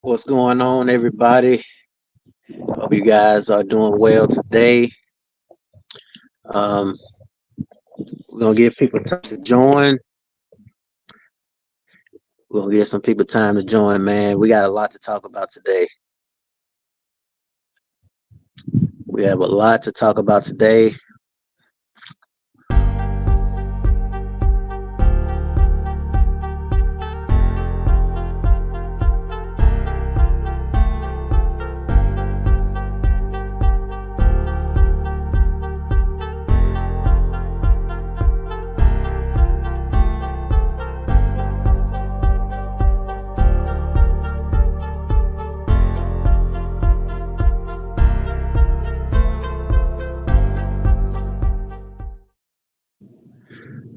What's going on, everybody? Hope you guys are doing well today. Um, we're gonna give people time to join. We're gonna give some people time to join, man. We got a lot to talk about today. We have a lot to talk about today.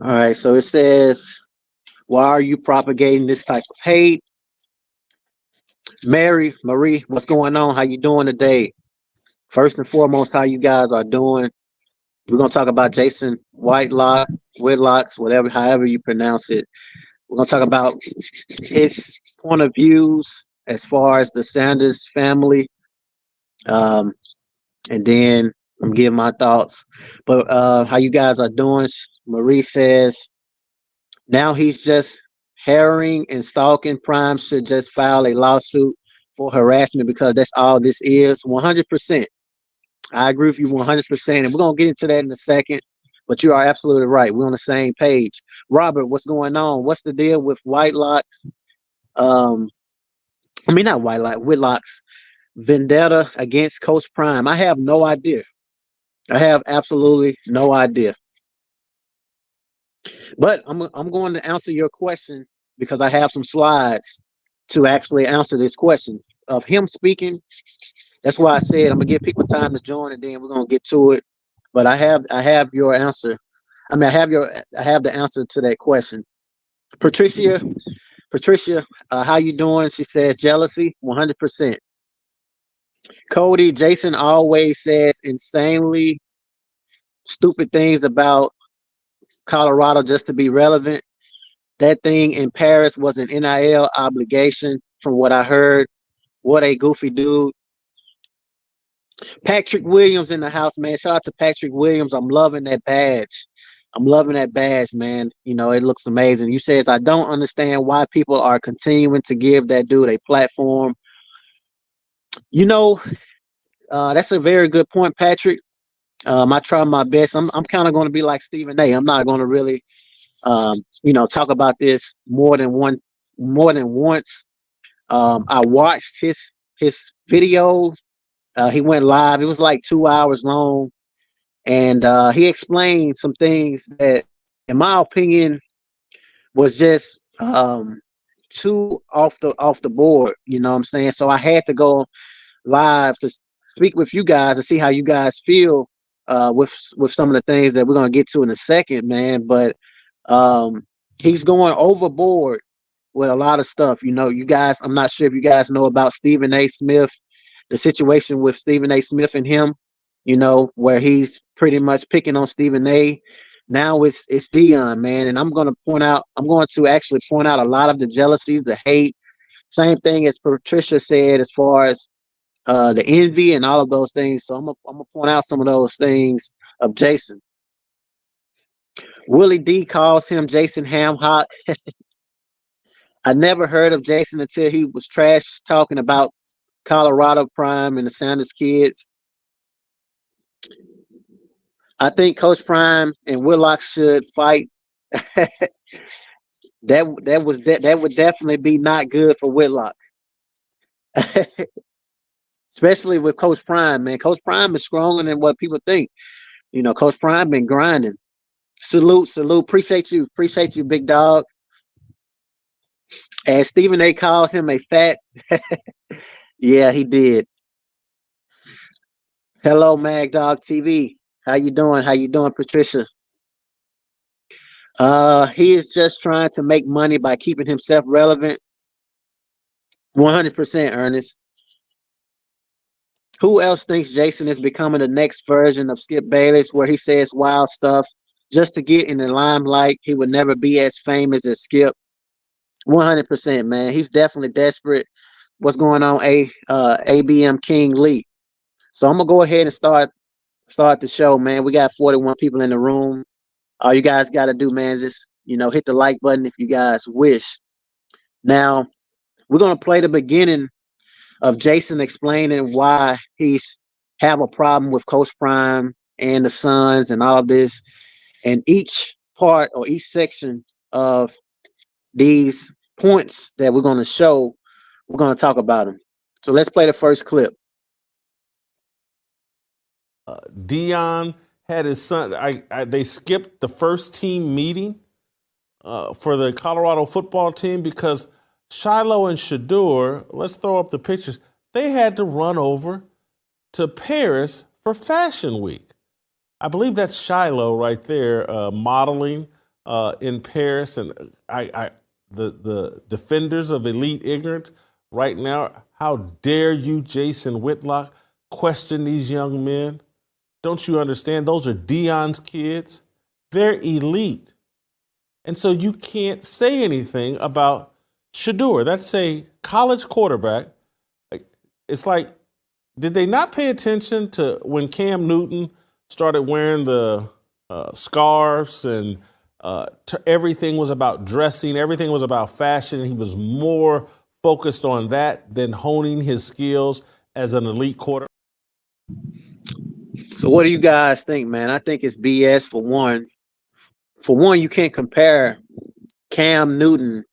All right, so it says, why are you propagating this type of hate? Marie, what's going on? How you doing today? First and foremost, how you guys are doing? We're gonna talk about Jason Whitlocks, whatever, however you pronounce it. We're gonna talk about his point of views as far as the Sanders family, um, and then I'm giving my thoughts. But how you guys are doing? Marie says now he's just harrying and stalking. Prime should just file a lawsuit for harassment because that's all this is. 100%. I agree with you 100%, and we're gonna get into that in a second. But you are absolutely right. We're on the same page. Robert, what's going on? What's the deal with Whitelock's? Um, I mean, not Whitlock's vendetta against Coach Prime. I have no idea. I have absolutely no idea. But I'm going to answer your question because I have some slides to actually answer this question of him speaking. That's why I said I'm gonna give people time to join, and then we're gonna get to it. But I have your answer. I mean, I have the answer to that question. Patricia, how you doing? She says jealousy, 100%. Cody, Jason always says insanely stupid things about Colorado just to be relevant. That thing in Paris was an NIL obligation, from what I heard. What a goofy dude. Patrick Williams in the house, man. Shout out to Patrick Williams. I'm loving that badge. I'm loving that badge, man. You know, it looks amazing. You says I don't understand why people are continuing to give that dude a platform. You know, that's a very good point, Patrick. I try my best. I'm kind of going to be like Stephen A. I'm not going to really, talk about this more than once. I watched his video. He went live. It was like 2 hours long, and he explained some things that, in my opinion, was just too off the board. You know what I'm saying? So I had to go live to speak with you guys and see how you guys feel with some of the things that we're gonna get to in a second, man. But um, he's going overboard with a lot of stuff. You know, you guys. I'm not sure if you guys know about Stephen A. Smith, the situation with Stephen A. Smith and him. You know, where he's pretty much picking on Stephen A. Now it's Deion, man, and I'm going to point out. I'm going to actually point out a lot of the jealousies, the hate. Same thing as Patricia said, as far as the envy and all of those things. So I'm gonna point out some of those things of Jason. Willie D calls him Jason Hamhock. I never heard of Jason until he was trash talking about Colorado Prime and the Sanders kids. I think Coach Prime and Whitlock should fight. That would definitely be not good for Whitlock, especially with Coach Prime. Man, Coach Prime is stronger than what people think. You know, Coach Prime been grinding. Salute. Appreciate you, big dog. And Stephen A. calls him a fat. Yeah, he did. Hello, Mag Dog TV. How you doing? How you doing, Patricia? He is just trying to make money by keeping himself relevant. 100%, Ernest. Who else thinks Jason is becoming the next version of Skip Bayless, where he says wild stuff just to get in the limelight? He would never be as famous as Skip. 100%, man. He's definitely desperate What's going on, ABM King Lee? So I'm gonna go ahead and start the show, man. We got 41 people in the room. All you guys got to do, man, is just hit the like button if you guys wish. Now we're gonna play the beginning of Jason explaining why he's have a problem with Coach Prime and the Suns and all of this, and each part or each section of these points that we're going to show, we're going to talk about them. So let's play the first clip. Deion had his son. They skipped the first team meeting for the Colorado football team because Shiloh and Shador, let's throw up the pictures, they had to run over to Paris for Fashion Week. I believe that's Shiloh right there, modeling in Paris. And the defenders of elite ignorance right now, how dare you, Jason Whitlock, question these young men? Don't you understand? Those are Deion's kids. They're elite. And so you can't say anything about Shador. That's a college quarterback. It's like, did they not pay attention to when Cam Newton started wearing the scarves and everything was about dressing, everything was about fashion. He was more focused on that than honing his skills as an elite quarterback. So what do you guys think, man? I think it's BS for one. For one, you can't compare Cam Newton.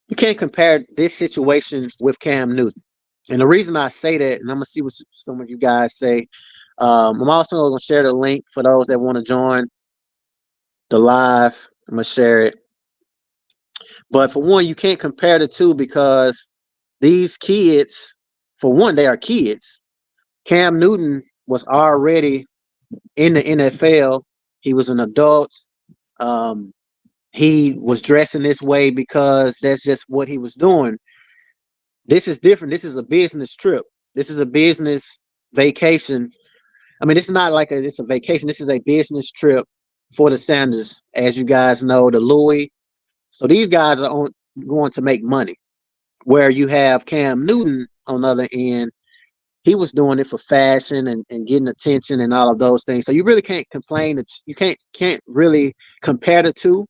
You can't compare this situation with Cam Newton. And the reason I say that, and I'm going to see what some of you guys say, I'm also going to share the link for those that want to join the live. I'm going to share it. But for one, you can't compare the two because these kids, for one, they are kids. Cam Newton was already in the NFL. He was an adult. He was dressing this way because that's just what he was doing. This is different. This is a business trip. This is a business vacation. I mean, it's not like it's a vacation. This is a business trip for the Sanders, as you guys know, the Louis. So these guys are going to make money. Where you have Cam Newton on the other end, he was doing it for fashion and getting attention and all of those things. So you really can't complain that you can't really compare the two,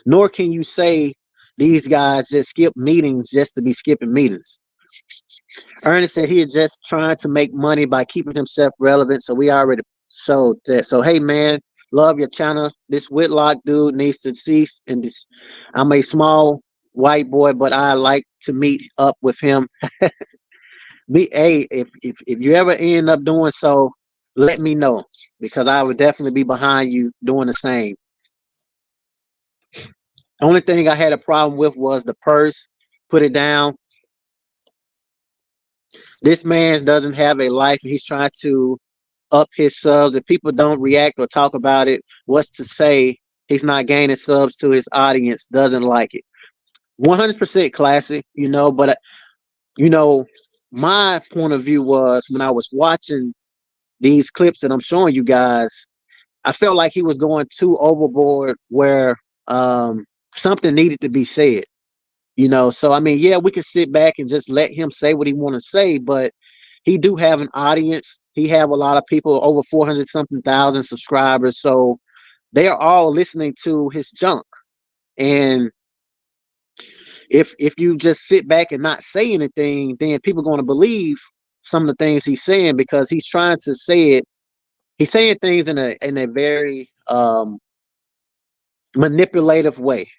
nor can you say these guys just skip meetings just to be skipping meetings. Ernest said he is just trying to make money by keeping himself relevant. So we already showed that. So hey man, love your channel. This Whitlock dude needs to cease. And this, I'm a small white boy, but I like to meet up with him. If you ever end up doing so, let me know because I would definitely be behind you doing the same. The only thing I had a problem with was the purse. Put it down. This man doesn't have a life and he's trying to up his subs. If people don't react or talk about it, what's to say he's not gaining subs to his audience, doesn't like it. 100% classic, but my point of view was when I was watching these clips that I'm showing you guys, I felt like he was going too overboard where something needed to be said. So I mean, yeah, we can sit back and just let him say what he want to say, but he do have an audience. He have a lot of people, over 400 something thousand subscribers, so they are all listening to his junk. And if you just sit back and not say anything, then people are going to believe some of the things he's saying because he's trying to say it. He's saying things in a very manipulative way.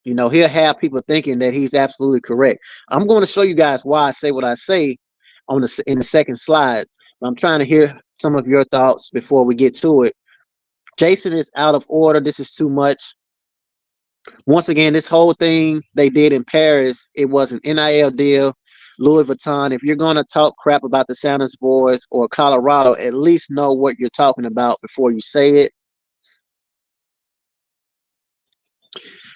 He'll have people thinking that he's absolutely correct. I'm going to show you guys why I say what I say in the second slide. I'm trying to hear some of your thoughts before we get to it. Jason is out of order. This is too much. Once again, this whole thing they did in Paris, it was an NIL deal. Louis Vuitton. If you're going to talk crap about the Sanders boys or Colorado, at least know what you're talking about before you say it.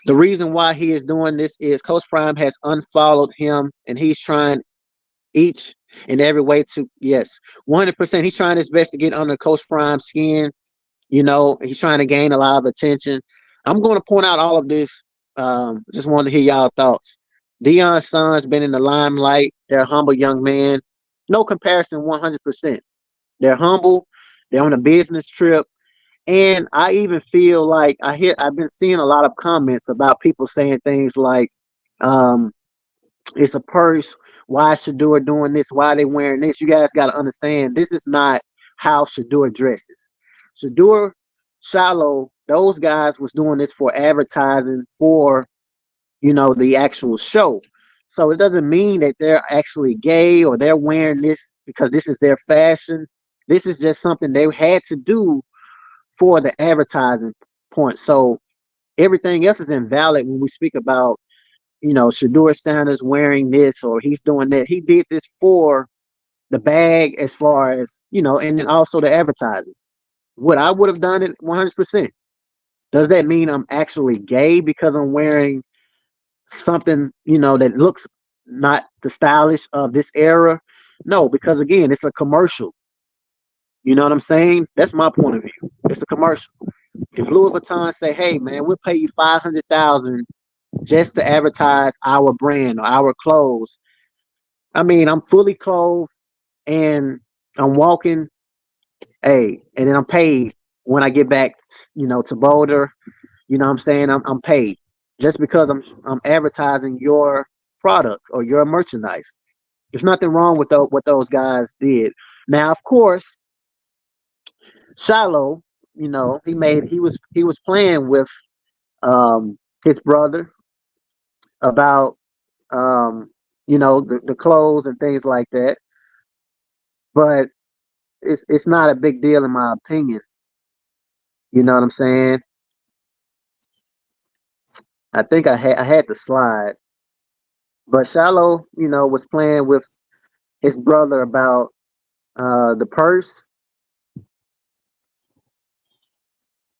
The reason why he is doing this is Coach Prime has unfollowed him, and he's trying each and every way to, yes, 100%. He's trying his best to get under Coach Prime's skin. He's trying to gain a lot of attention. I'm going to point out all of this. Just wanted to hear y'all thoughts. Deion's son's been in the limelight. They're a humble young man. No comparison, 100%. They're humble. They're on a business trip. And I even feel like I've been seeing a lot of comments about people saying things like, um, it's a purse. Why is Shador doing this? Why are they wearing this? You guys got to understand, this is not how Shador dresses. Shador, Shiloh, those guys was doing this for advertising for, the actual show. So it doesn't mean that they're actually gay or they're wearing this because this is their fashion. This is just something they had to do for the advertising point. So everything else is invalid when we speak about, Shador Sanders wearing this or he's doing that. He did this for the bag as far as, and then also the advertising. Would I would have done it 100%. Does that mean I'm actually gay because I'm wearing something, that looks not the stylish of this era? No, because again, it's a commercial. You know what I'm saying? That's my point of view. It's a commercial. If Louis Vuitton say, "Hey man, we'll pay you 500,000 just to advertise our brand or our clothes," I mean, I'm fully clothed and I'm walking, hey, and then I'm paid when I get back, to Boulder. You know what I'm saying? I'm paid just because I'm advertising your product or your merchandise. There's nothing wrong with what those guys did. Now, of course, Shiloh, he was playing with his brother about the clothes and things like that. But it's not a big deal in my opinion. You know what I'm saying? I think I had the slide, but Shiloh, was playing with his brother about the purse.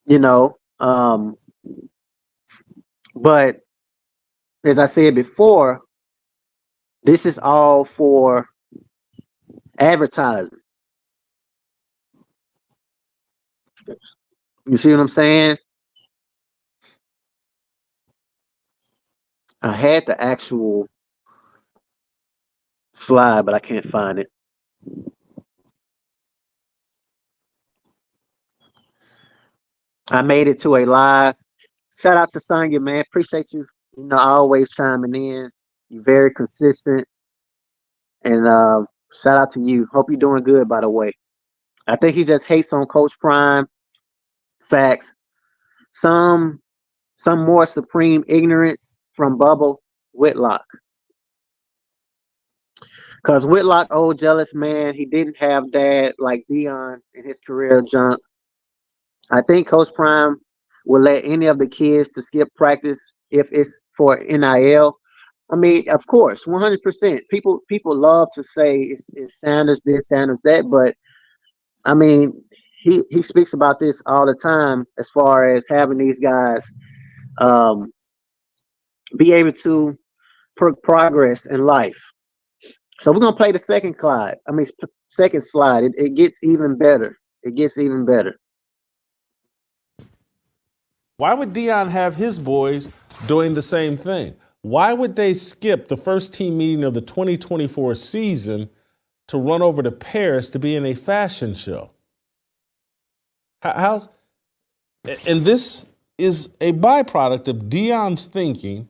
You know, but as I said before, this is all for advertising. You see what I'm saying? I had the actual slide, but I can't find it. I made it to a live. Shout out to Sonya, man. Appreciate you. Always chiming in. You're very consistent. And shout out to you. Hope you're doing good, by the way. I think he just hates on Coach Prime. Facts. Some some more supreme ignorance from Bubble Whitlock. Because Whitlock, old jealous man, he didn't have dad like Deion in his career junk. I think Coach Prime will let any of the kids to skip practice if it's for NIL. I mean, of course, 100%. People love to say it's Sanders this, Sanders that, but I mean, he speaks about this all the time as far as having these guys um, be able to progress in life. So we're gonna play the second slide. Second slide. It gets even better. It gets even better. Why would Deion have his boys doing the same thing? Why would they skip the first team meeting of the 2024 season to run over to Paris to be in a fashion show? How's and this is a byproduct of Deion's thinking,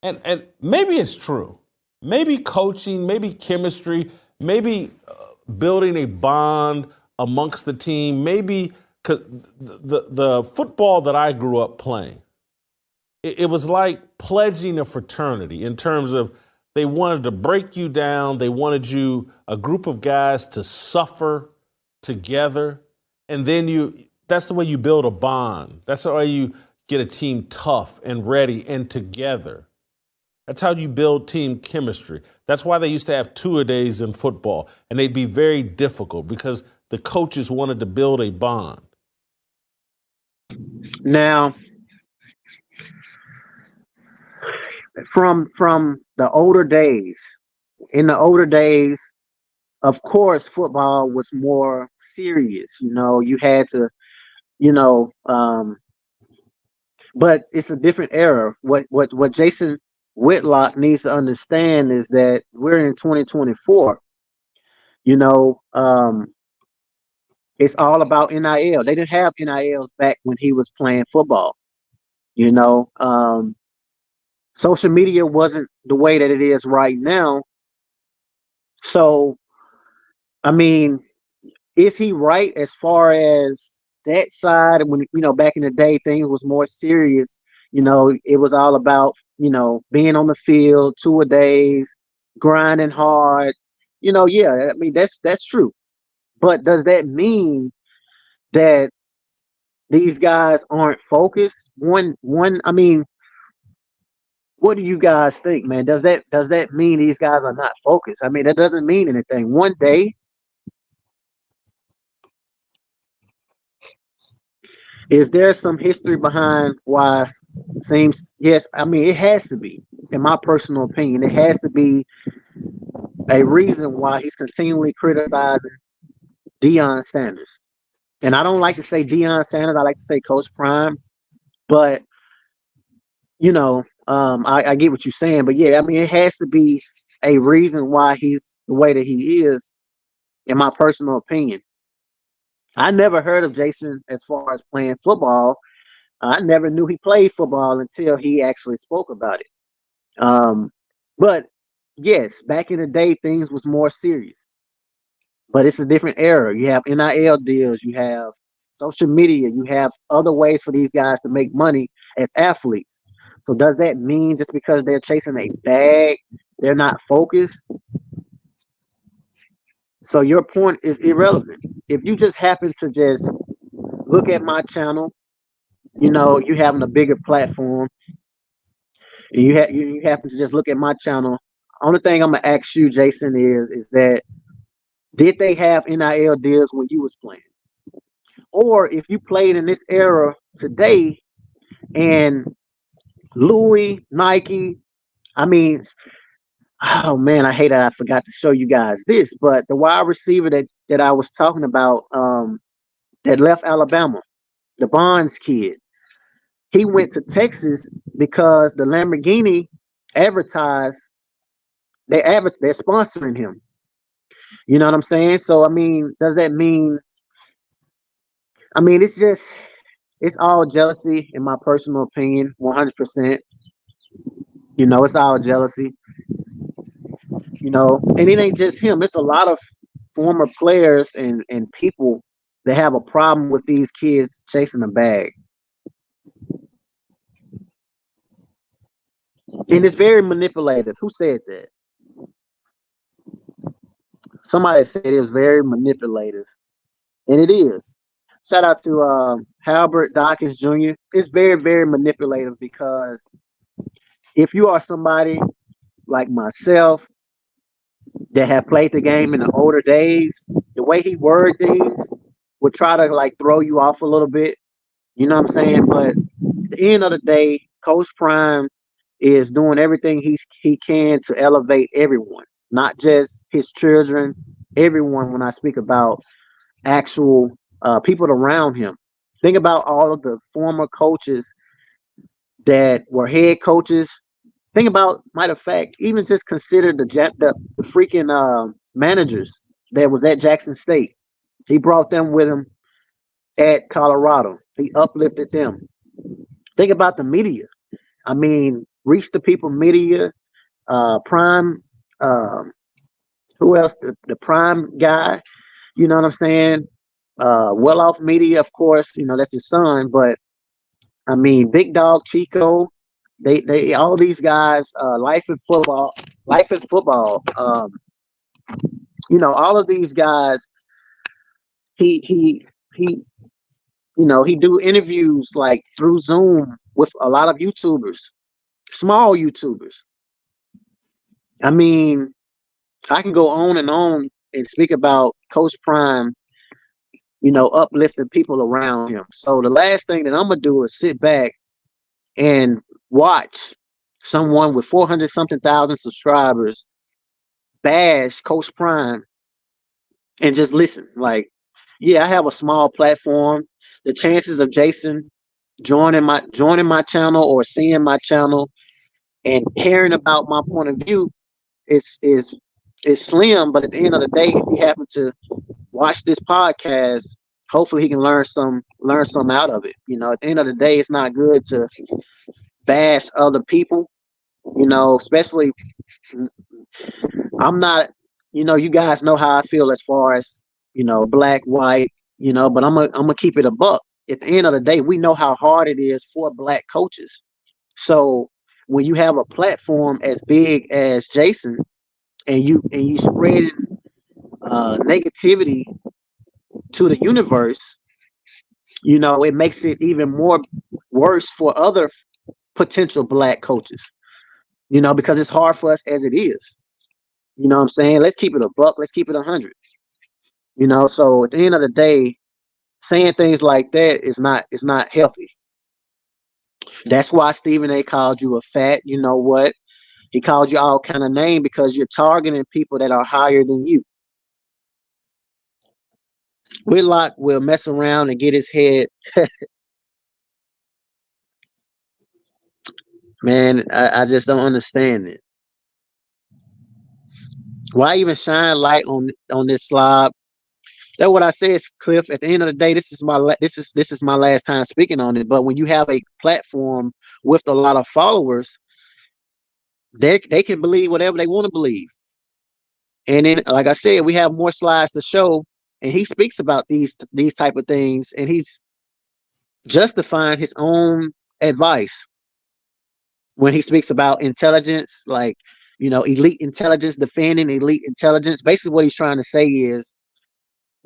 and maybe it's true. Maybe coaching, maybe chemistry, maybe building a bond amongst the team, maybe 'cause the football that I grew up playing, it was like pledging a fraternity in terms of they wanted to break you down. They wanted you, a group of guys, to suffer together. And then that's the way you build a bond. That's the way you get a team tough and ready and together. That's how you build team chemistry. That's why they used to have two-a-days in football, and they'd be very difficult because the coaches wanted to build a bond. Now, from the older days, in the older days, of course, football was more serious. You had to, you know, um, but it's a different era. What Jason Whitlock needs to understand is that we're in 2024. You know, it's all about NIL. They didn't have NILs back when he was playing football. You know, social media wasn't the way that it is right now. So, I mean, is he right as far as that side? When back in the day, things was more serious. It was all about being on the field 2 a days, grinding hard. Yeah, I mean that's true. But does that mean that these guys aren't focused? I mean, what do you guys think, man? Does that mean these guys are not focused? I mean, that doesn't mean anything. One day, is there some history behind why it seems? Yes, I mean it has to be. In my personal opinion, it has to be a reason why he's continually criticizing Deion Sanders. And I don't like to say Deion Sanders. I like to say Coach Prime. But I get what you're saying. But yeah, I mean, it has to be a reason why he's the way that he is. In my personal opinion, I never heard of Jason as far as playing football. I never knew he played football until he actually spoke about it. But yes, back in the day, things was more serious. But it's a different era. You have NIL deals, you have social media, you have other ways for these guys to make money as athletes. So does that mean just because they're chasing a bag, they're not focused? So your point is irrelevant. If you just happen to just look at my channel, you having a bigger platform, and you happen to just look at my channel. Only thing I'm gonna ask you, Jason, is that did they have NIL deals when you was playing? Or if you played in this era today and Louis, Nike, I mean, oh man, I hate that I forgot to show you guys this, but the wide receiver that I was talking about, that left Alabama, the Bonds kid, he went to Texas because the Lamborghini advertised they're sponsoring him. You know what I'm saying? So I mean, does that mean? I mean, it's all jealousy, in my personal opinion, 100%. It's all jealousy. And it ain't just him. It's a lot of former players and people that have a problem with these kids chasing a bag. And it's very manipulative. Who said that? Somebody said it was very manipulative. And it is. Shout out to Halbert Dawkins Jr. It's very, very manipulative because if you are somebody like myself that have played the game in the older days, the way he word things would try to like throw you off a little bit. You know what I'm saying? But at the end of the day, Coach Prime is doing everything he can to elevate everyone, not just his children, everyone. When I speak about actual people around him, think about all of the former coaches that were head coaches. Think about, matter of fact, even just consider the freaking managers that was at Jackson State. He brought them with him at Colorado. He uplifted them. Think about the media. I mean, Reach the People Media, Prime, who else? The Prime guy. You know what I'm saying? Well Off Media, of course. That's his son. But I mean, Big Dog Chico. They all these guys. Life in football. All of these guys. He he do interviews like through Zoom with a lot of YouTubers, small YouTubers. I mean, I can go on and speak about Coach Prime, uplifting people around him. So the last thing that I'm gonna do is sit back and watch someone with 400 something thousand subscribers bash Coach Prime and just listen. Like, yeah, I have a small platform. The chances of Jason joining my channel or seeing my channel and caring about my point of view is slim. But at the end of the day, if he happens to watch this podcast, hopefully he can learn some out of it. At the end of the day, it's not good to bash other people. Especially I'm not. You guys know how I feel as far as black, white. But I'm gonna keep it a buck. At the end of the day, we know how hard it is for black coaches. So when you have a platform as big as Jason, and you spreading negativity to the universe, it makes it even more worse for other potential black coaches. Because it's hard for us as it is. You know what I'm saying? Let's keep it a buck. Let's keep it 100. So at the end of the day, saying things like that is not healthy. That's why Stephen A called you a fat. You know what? He called you all kind of name because you're targeting people that are higher than you. Whitlock will mess around and get his head. Man, I just don't understand it. Why even shine light on this slob? That's what I said, Cliff. At the end of the day, this is my last time speaking on it. But when you have a platform with a lot of followers, they can believe whatever they want to believe. And then, like I said, we have more slides to show, and he speaks about these type of things, and he's justifying his own advice when he speaks about intelligence, like elite intelligence, defending elite intelligence. Basically, what he's trying to say is,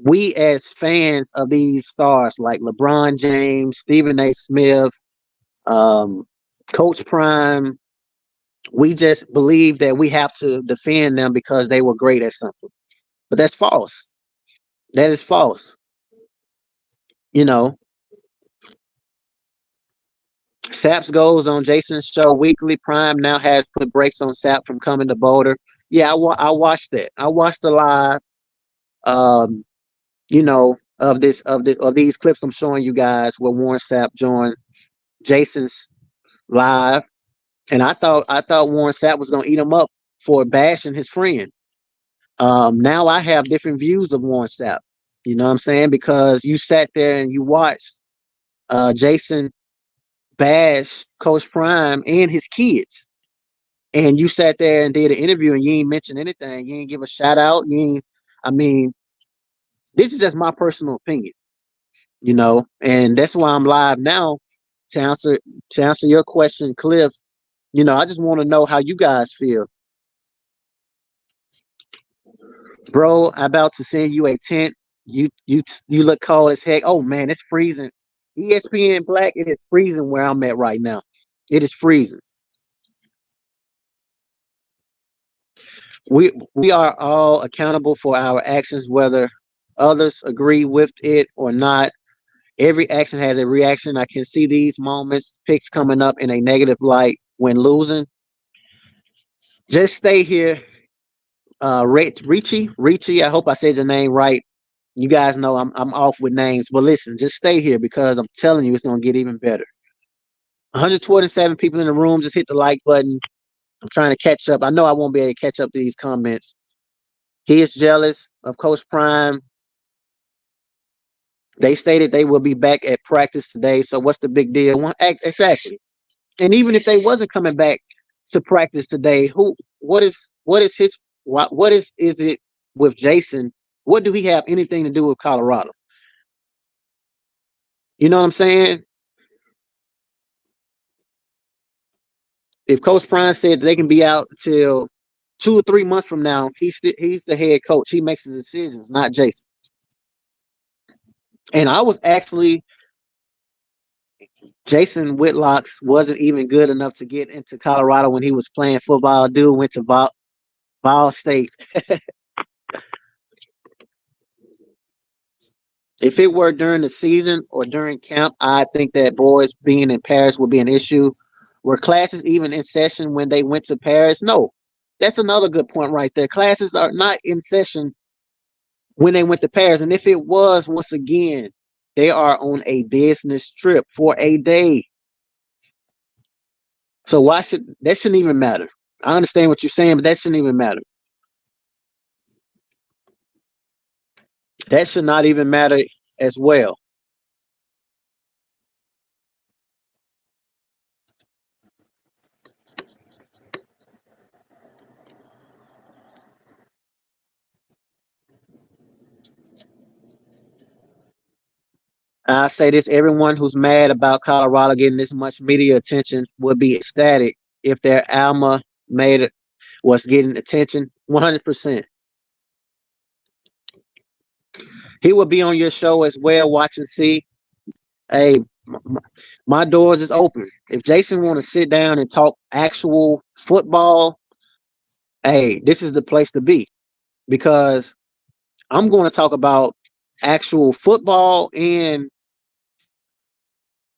we as fans of these stars like LeBron James, Stephen A. Smith, Coach Prime, we just believe that we have to defend them because they were great at something. But that's false. That is false. Saps goes on Jason's show weekly. Prime now has put brakes on Sap from coming to Boulder. Yeah, I watched that. I watched the live. Of these clips I'm showing you guys where Warren Sapp joined Jason's live, and I thought Warren Sapp was gonna eat him up for bashing his friend. Now I have different views of Warren Sapp. You know what I'm saying? Because you sat there and you watched Jason bash Coach Prime and his kids. And you sat there and did an interview and you ain't mention anything. You ain't give a shout out. This is just my personal opinion, and that's why I'm live now to answer your question, Cliff. I just want to know how you guys feel. Bro, I'm about to send you a tent. You look cold as heck. Oh man, it's freezing. ESPN Black, it is freezing where I'm at right now. It is freezing. We are all accountable for our actions, whether others agree with it or not. Every action has a reaction. I can see these moments, picks coming up in a negative light when losing. Just stay here. Richie, I hope I said your name right. You guys know I'm off with names, but listen, just stay here because I'm telling you it's gonna get even better. 127 people in the room. Just hit the like button. I'm trying to catch up. I know I won't be able to catch up to these comments. He is jealous of Coach Prime. They stated they will be back at practice today. So what's the big deal? Exactly. And even if they wasn't coming back to practice today, what is it with Jason? What do he have anything to do with Colorado? You know what I'm saying? If Coach Prime said they can be out till 2 or 3 months from now, he's the head coach. He makes the decisions, not Jason. And I was actually Jason Whitlock's wasn't even good enough to get into Colorado when he was playing football. Dude went to Ball State. If it were during the season or during camp, I think that boys being in Paris would be an issue. Were classes even in session when they went to Paris? No. That's another good point right there. Classes are not in session when they went to Paris. And if it was, once again, they are on a business trip for a day. So why should that shouldn't even matter? I understand what you're saying, but that shouldn't even matter. That should not even matter as well. I say this: everyone who's mad about Colorado getting this much media attention would be ecstatic if their alma made it was getting attention. 100%. He will be on your show as well. Watch and see. Hey, my doors is open. If Jason want to sit down and talk actual football, hey, this is the place to be, because I'm going to talk about actual football and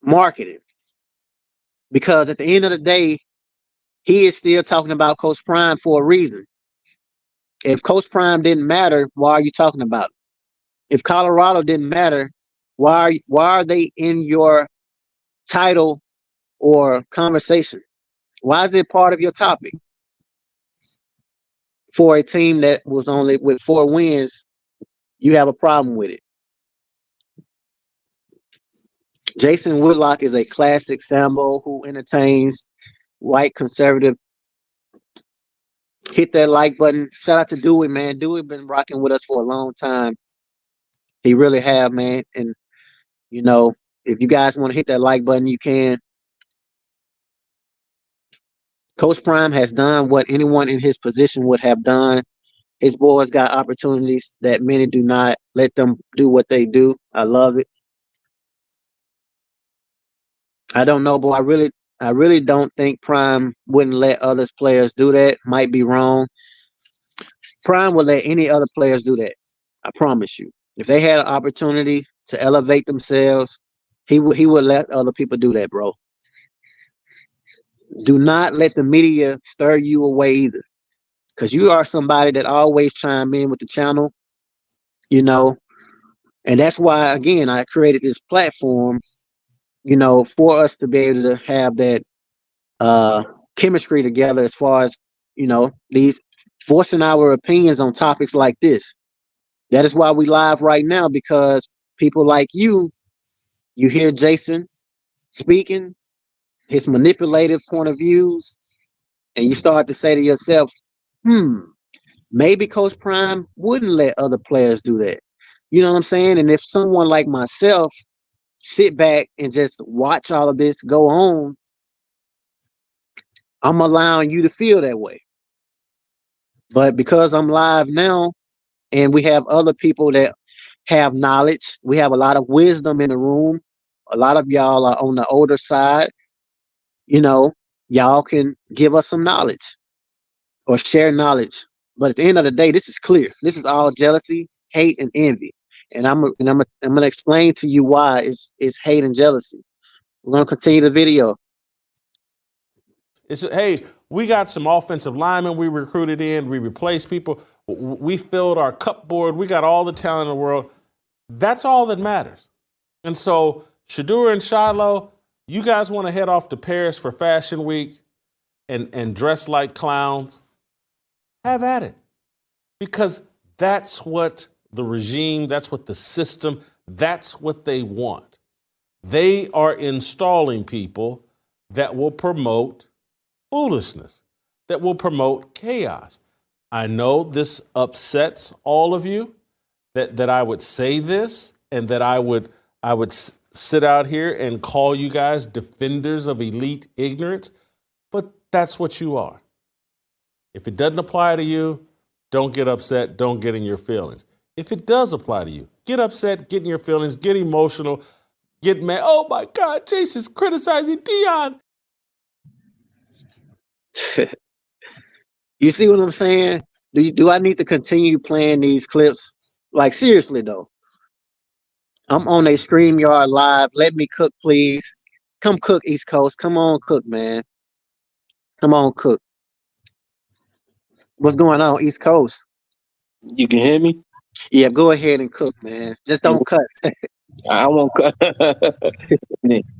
marketing. Because at the end of the day, he is still talking about Coach Prime for a reason. If Coach Prime didn't matter, why are you talking about it? If Colorado didn't matter, why are they in your title or conversation? Why is it part of your topic? For a team that was only with 4 wins, you have a problem with it. Jason Whitlock is a classic Sambo who entertains white conservative. Hit that like button. Shout out to Dewey, man. Dewey been rocking with us for a long time. He really have, man. And you know, if you guys want to hit that like button, you can. Coach Prime has done what anyone in his position would have done. His boys got opportunities that many do not. Let them do what they do. I love it. I don't know, but I really don't think Prime wouldn't let other players do that. Might be wrong. Prime would let any other players do that. I promise you. If they had an opportunity to elevate themselves, he would let other people do that, bro. Do not let the media stir you away either, because you are somebody that always chime in with the channel, you know, and that's why again I created this platform, for us to be able to have that uh chemistry together, as far as these voicing our opinions on topics like this. That is why we live right now, because people like you hear Jason speaking his manipulative point of views, and you start to say to yourself, maybe Coach Prime wouldn't let other players do that. You know what I'm saying? And if someone like myself sit back and just watch all of this go on, I'm allowing you to feel that way. But because I'm live now and we have other people that have knowledge, we have a lot of wisdom in the room. A lot of y'all are on the older side. Y'all can give us some knowledge or share knowledge. But at the end of the day, this is clear. This is all jealousy, hate, and envy. And I'm gonna explain to you why it's hate and jealousy. We're gonna continue the video. Hey, we got some offensive linemen we recruited in. We replaced people. We filled our cupboard. We got all the talent in the world. That's all that matters. And so Shedeur and Shiloh, you guys want to head off to Paris for Fashion Week and dress like clowns? Have at it. Because that's what the regime, that's what the system, that's what they want. They are installing people that will promote foolishness, that will promote chaos. I know this upsets all of you, that I would say this, and that I would sit out here and call you guys defenders of elite ignorance, but that's what you are. If it doesn't apply to you, don't get upset, don't get in your feelings. If it does apply to you, get upset, get in your feelings, get emotional, get mad. Oh my God, Jason's criticizing Deion. You see what I'm saying? Do I need to continue playing these clips? Like, seriously though. I'm on a StreamYard live. Let me cook, please. Come cook, East Coast. Come on, cook, man. Come on, cook. What's going on, East Coast? You can hear me? Yeah, go ahead and cook, man. Just don't cuss. I won't cut.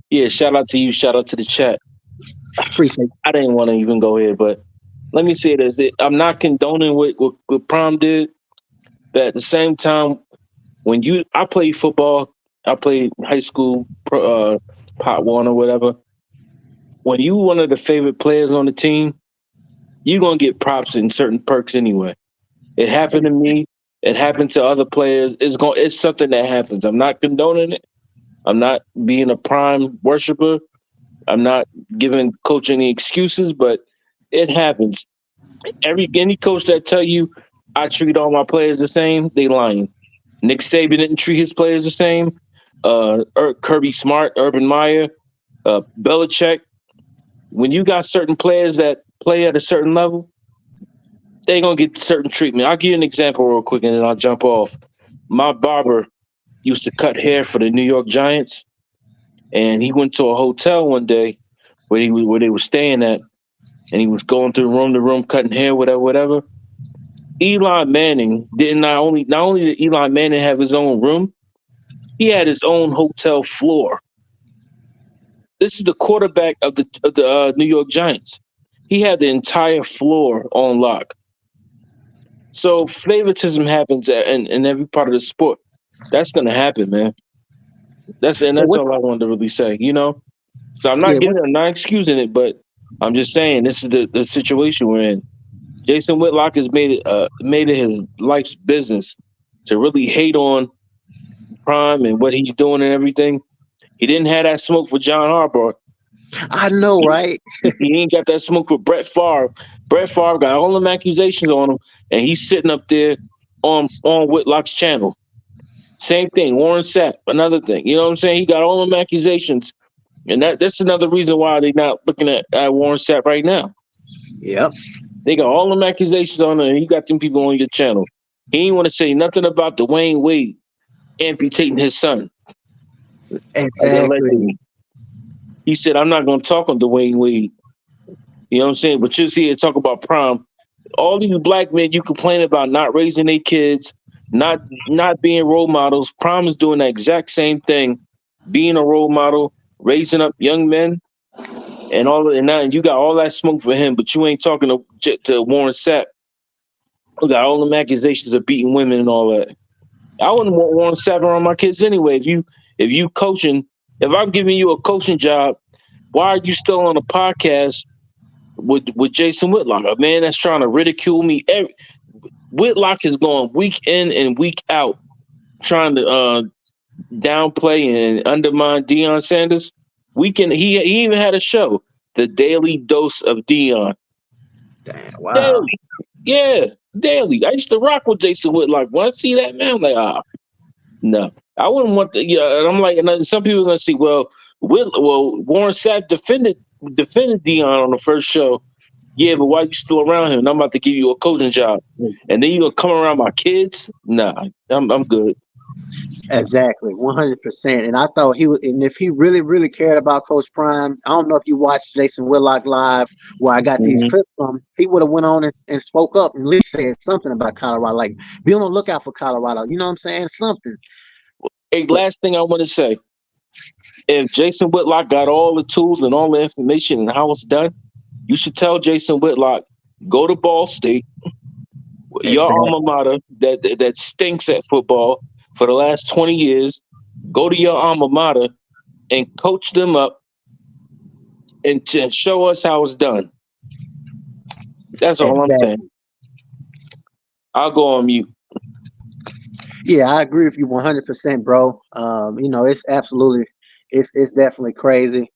Yeah, shout out to you. Shout out to the chat. Appreciate I didn't want to even go here, but let me say this: I'm not condoning what Prom did, but at the same time, I played football, I played high school, Pot One or whatever. When you one of the favorite players on the team, you're gonna get props and certain perks anyway. It happened to me. It happened to other players. It's something that happens. I'm not condoning it. I'm not being a Prime worshiper. I'm not giving coach any excuses, but it happens. Any coach that tell you I treat all my players the same, they lying. Nick Saban didn't treat his players the same. Kirby Smart, Urban Meyer, Belichick. When you got certain players that play at a certain level, they gonna get certain treatment. I'll give you an example real quick, and then I'll jump off. My barber used to cut hair for the New York Giants, and he went to a hotel one day where they were staying at, and he was going through room to room cutting hair, whatever. Eli Manning did not only did Eli Manning have his own room, he had his own hotel floor. This is the quarterback of the New York Giants. He had the entire floor on lock. So favoritism happens in every part of the sport. That's gonna happen, man. That's so what all I wanted to really say. So I'm yeah, I'm not excusing it, but I'm just saying this is the situation we're in. Jason Whitlock has made it his life's business to really hate on Prime and what he's doing and everything. He didn't have that smoke for John Harbaugh. I know, right? He ain't got that smoke for Brett Favre. Brett Favre got all them accusations on him, and he's sitting up there on Whitlock's channel. Same thing. Warren Sapp, another thing. You know what I'm saying? He got all them accusations, and that's another reason why they're not looking at Warren Sapp right now. Yep. They got all them accusations on him, and you got them people on your channel. He ain't want to say nothing about Dwayne Wade amputating his son. Exactly. He said, I'm not going to talk on Dwayne Wade. You know what I'm saying? But you see it talk about Prime. All these black men you complain about not raising their kids, not being role models. Prime is doing the exact same thing, being a role model, raising up young men, and you got all that smoke for him, but you ain't talking to Warren Sapp, who got all them accusations of beating women and all that. I wouldn't want Warren Sapp around my kids anyway. If you coaching, if I'm giving you a coaching job, why are you still on a podcast with Jason Whitlock, a man that's trying to ridicule me? Whitlock is going week in and week out trying to downplay and undermine Deion Sanders. He even had a show, The Daily Dose of Deion. Damn, wow. Daily. Yeah, daily. I used to rock with Jason Whitlock. When I see that, man, I'm like, no. I wouldn't want to, and I'm like, and some people are going to see, Warren Sapp defended Deion on the first show. Yeah, but why you still around him? And I'm about to give you a coaching job. And then you're going to come around my kids? Nah, I'm good. Exactly, 100%. And I thought he was, and if he really, really cared about Coach Prime, I don't know if you watched Jason Whitlock live where I got these clips from. He would have went on and spoke up and at least said something about Colorado, like be on the lookout for Colorado. You know what I'm saying? Something. Hey, last thing I want to say: if Jason Whitlock got all the tools and all the information and how it's done, you should tell Jason Whitlock, go to Ball State, your alma mater that stinks at football for the last 20 years. Go to your alma mater and coach them up and show us how it's done. That's all I'm saying. I'll go on mute. Yeah, I agree with you 100%, bro. It's absolutely, it's definitely crazy.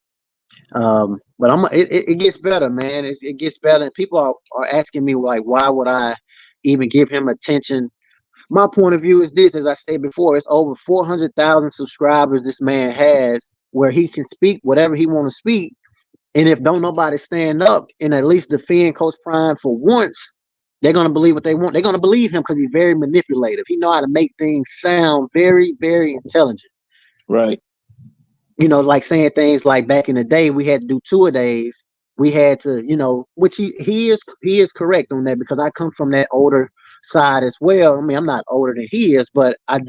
But it gets better, man. It gets better. And people are asking me, like, why would I even give him attention? My point of view is this: as I said before, it's over 400,000 subscribers this man has, where he can speak whatever he want to speak. And if don't nobody stand up and at least defend Coach Prime for once, they're gonna believe what they want. They're gonna believe him because he's very manipulative. He know how to make things sound very, very intelligent. Right. Like saying things like back in the day, we had to do 2-a-days. We had to, which he is correct on that, because I come from that older side as well. I mean, I'm not older than he is, but I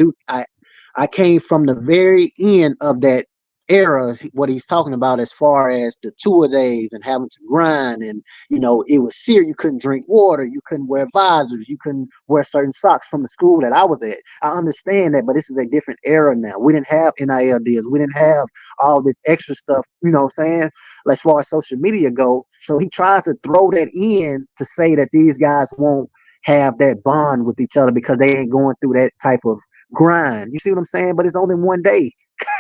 came from the very end of that era, what he's talking about as far as the tour days and having to grind, and it was serious. You couldn't drink water, you couldn't wear visors, you couldn't wear certain socks from the school that I was at. I understand that, but this is a different era now. We didn't have NIL deals, we didn't have all this extra stuff, what I'm saying, as far as social media go. So he tries to throw that in to say that these guys won't have that bond with each other because they ain't going through that type of grind. You see what I'm saying? But it's only one day.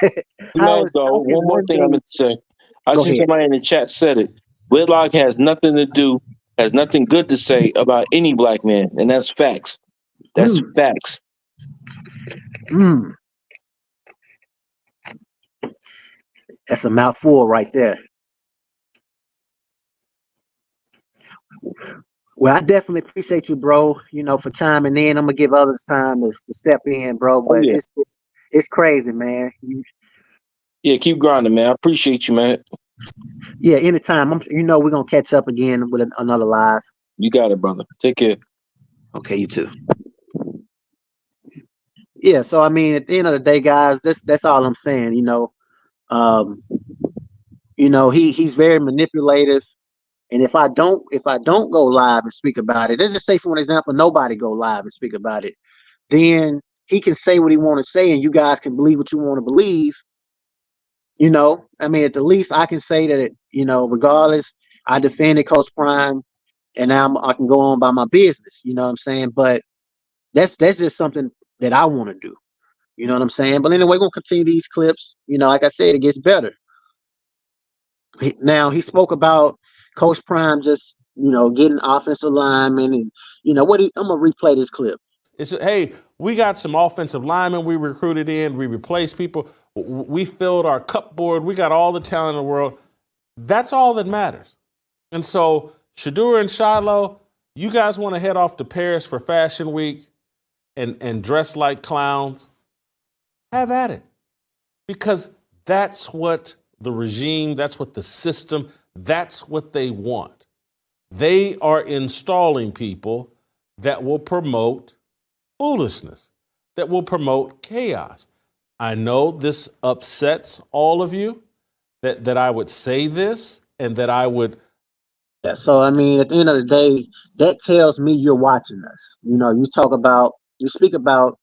Man, though, How can one more one thing I day? meant to say. I Go see ahead. somebody in the chat said it. Whitlock has nothing good to say about any black man, and that's facts. That's Mm, facts. mm. That's a mouthful right there. Well, I definitely appreciate you, bro. For chiming in. I'm gonna give others time to step in, bro. Oh But yeah, it's crazy, man. yeah. Keep grinding, man. I appreciate you, man. Yeah, anytime. We're gonna catch up again with another live. You got it, brother. Take care. Okay, you too. Yeah. So I mean, at the end of the day, guys, that's all I'm saying. Um, he's very manipulative. And if I don't go live and speak about it, let's just say, for an example, nobody go live and speak about it, then he can say what he want to say, and you guys can believe what you want to believe. I mean, at the least, I can say that regardless, I defended Coach Prime, and now I can go on by my business. You know what I'm saying? But that's just something that I want to do. You know what I'm saying? But anyway, we're gonna continue these clips. Like I said, it gets better. Now he spoke about Coach Prime just getting offensive linemen, and I'm gonna replay this clip. Hey, we got some offensive linemen we recruited in. We replaced people. We filled our cupboard. We got all the talent in the world. That's all that matters. And so, Shedeur and Shiloh, you guys want to head off to Paris for Fashion Week and dress like clowns? Have at it. Because that's what the regime, that's what the system, that's what they want. They are installing people that will promote foolishness, that will promote chaos. I know this upsets all of you, that I would say this and that I would. Yeah, so I mean, at the end of the day, that tells me you're watching us. You speak about,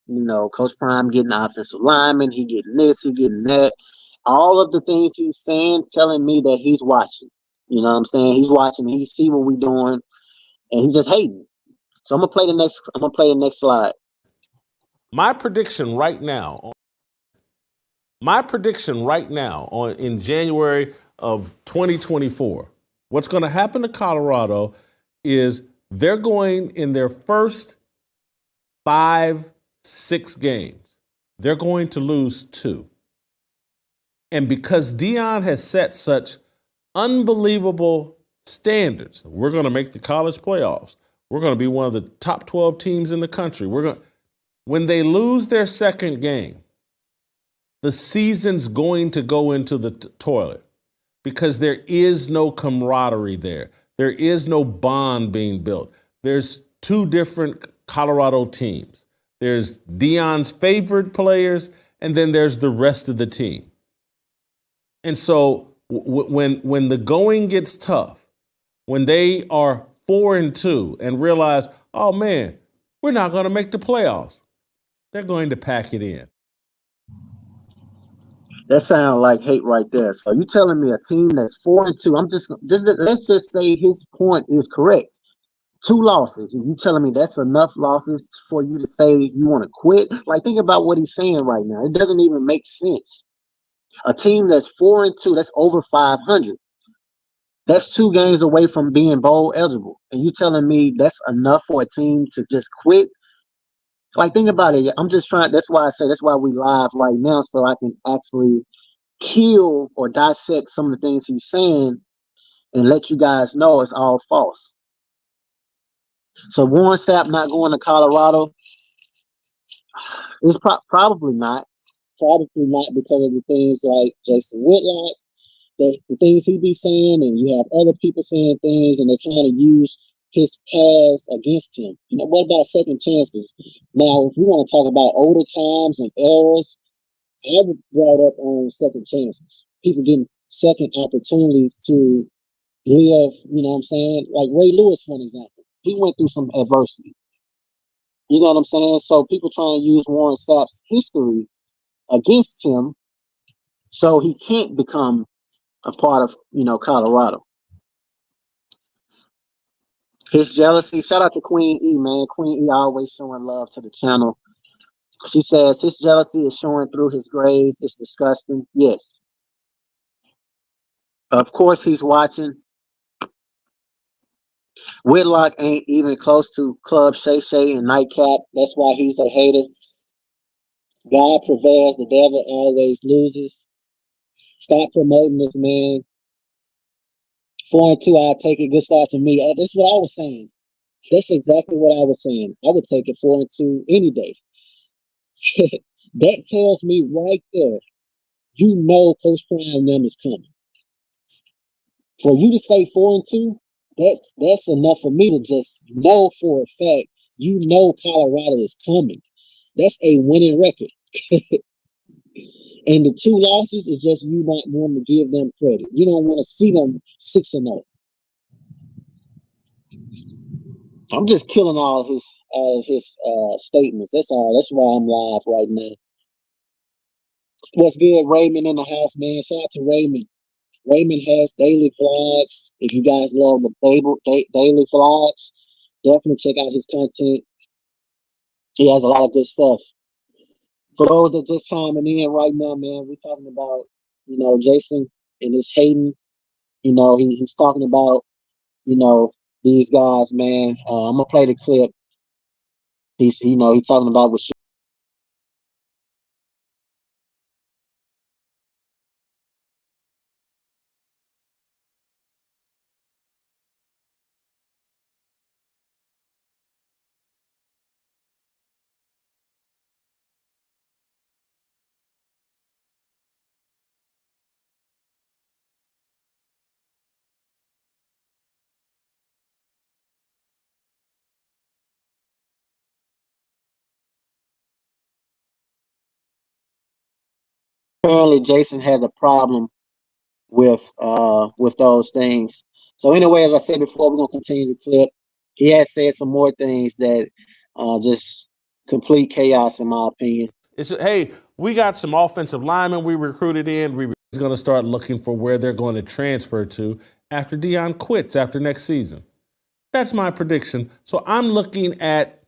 Coach Prime getting offensive linemen, he getting this, he getting that. All of the things he's saying, telling me that he's watching. You know what I'm saying? He's watching, he see what we're doing, and he's just hating. So I'm gonna play the next slide. My prediction right now on in January of 2024, what's going to happen to Colorado is they're going in their first 5-6 games, they're going to lose 2. And because Deion has set such unbelievable standards, we're going to make the college playoffs. We're going to be one of the top 12 teams in the country. When they lose their second game, the season's going to go into the toilet because there is no camaraderie there. There is no bond being built. There's 2 different Colorado teams. There's Deion's favorite players, and then there's the rest of the team. And so when the going gets tough, when they are 4-2 and realize, oh man, we're not going to make the playoffs, they're going to pack it in. That sounds like hate right there. So you telling me a team that's 4-2? Let's just say his point is correct. 2 losses. And you telling me that's enough losses for you to say you want to quit? Like, think about what he's saying right now. It doesn't even make sense. A team that's 4-2, that's over 500. That's 2 games away from being bowl eligible. And you telling me that's enough for a team to just quit? Like, think about it. That's why we live right now, so I can actually kill or dissect some of the things he's saying and let you guys know it's all false. So Warren Sapp not going to Colorado, it's probably not. Probably not because of the things like Jason Whitlock, the things he be saying, and you have other people saying things, and they're trying to use his past against him. What about second chances? Now, if we want to talk about older times and errors, I was brought up on second chances. People getting second opportunities to live, you know what I'm saying? Like Ray Lewis, for an example. He went through some adversity. You know what I'm saying? So people trying to use Warren Sapp's history against him so he can't become a part of, Colorado. His jealousy, shout out to Queen E, man. Queen E always showing love to the channel. She says his jealousy is showing through his grades. It's disgusting. Yes. Of course he's watching. Whitlock ain't even close to Club Shay Shay and Nightcap. That's why he's a hater. God prevails, the devil always loses. Stop promoting this man. 4-2, I'll take it. Good start to me. That's what I was saying. That's exactly what I was saying. I would take it 4-2 any day. That tells me right there, you know Coach Prime them is coming. For you to say 4-2, that's enough for me to just know for a fact, you know Colorado is coming. That's a winning record. And the 2 losses is just you not wanting to give them credit. You don't want to see them 6-0. I'm just killing all of his statements. That's all. That's why I'm live right now. What's good, Raymond in the house, man? Shout out to Raymond. Raymond has daily vlogs. If you guys love the daily vlogs, definitely check out his content. He has a lot of good stuff. For those that just chiming in right now, man, we're talking about, Jason and his hating. He's talking about, these guys, man. I'm gonna play the clip. He's talking about what. Apparently, Jason has a problem with those things. So anyway, as I said before, we're gonna continue the clip. He has said some more things that just complete chaos, in my opinion. Hey, we got some offensive linemen we recruited in. We're going to start looking for where they're going to transfer to after Deion quits after next season. That's my prediction. So I'm looking at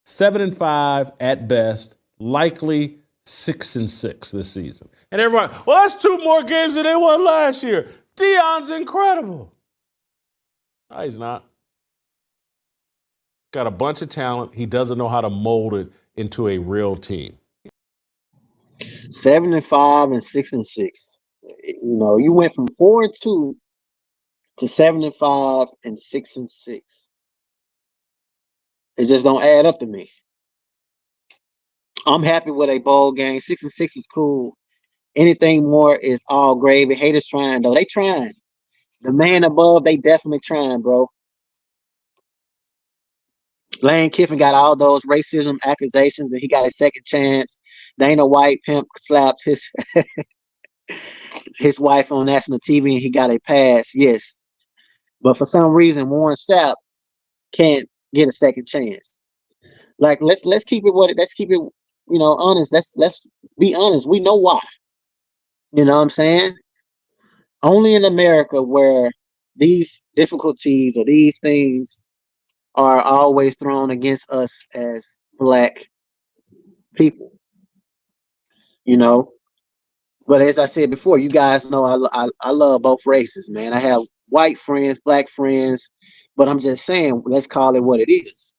7-5 at best, likely 6-6 this season. And everybody, well, that's 2 more games than they won last year. Deion's incredible. No, he's not. Got a bunch of talent. He doesn't know how to mold it into a real team. 7-5 and 6-6. You went from 4-2 to 7-5 and 6-6. It just don't add up to me. I'm happy with a bowl game. 6-6 is cool. Anything more is all gravy. Haters trying though. They trying. The man above, they definitely trying, bro. Lane Kiffin got all those racism accusations, and he got a second chance. Dana White pimp slapped his wife on national TV, and he got a pass. Yes, but for some reason, Warren Sapp can't get a second chance. Like let's keep it let's keep it honest. Let's be honest. We know why. You know what I'm saying? Only in America where these difficulties or these things are always thrown against us as Black people. But as I said before, you guys know I love both races, man. I have white friends, Black friends, but I'm just saying, let's call it what it is.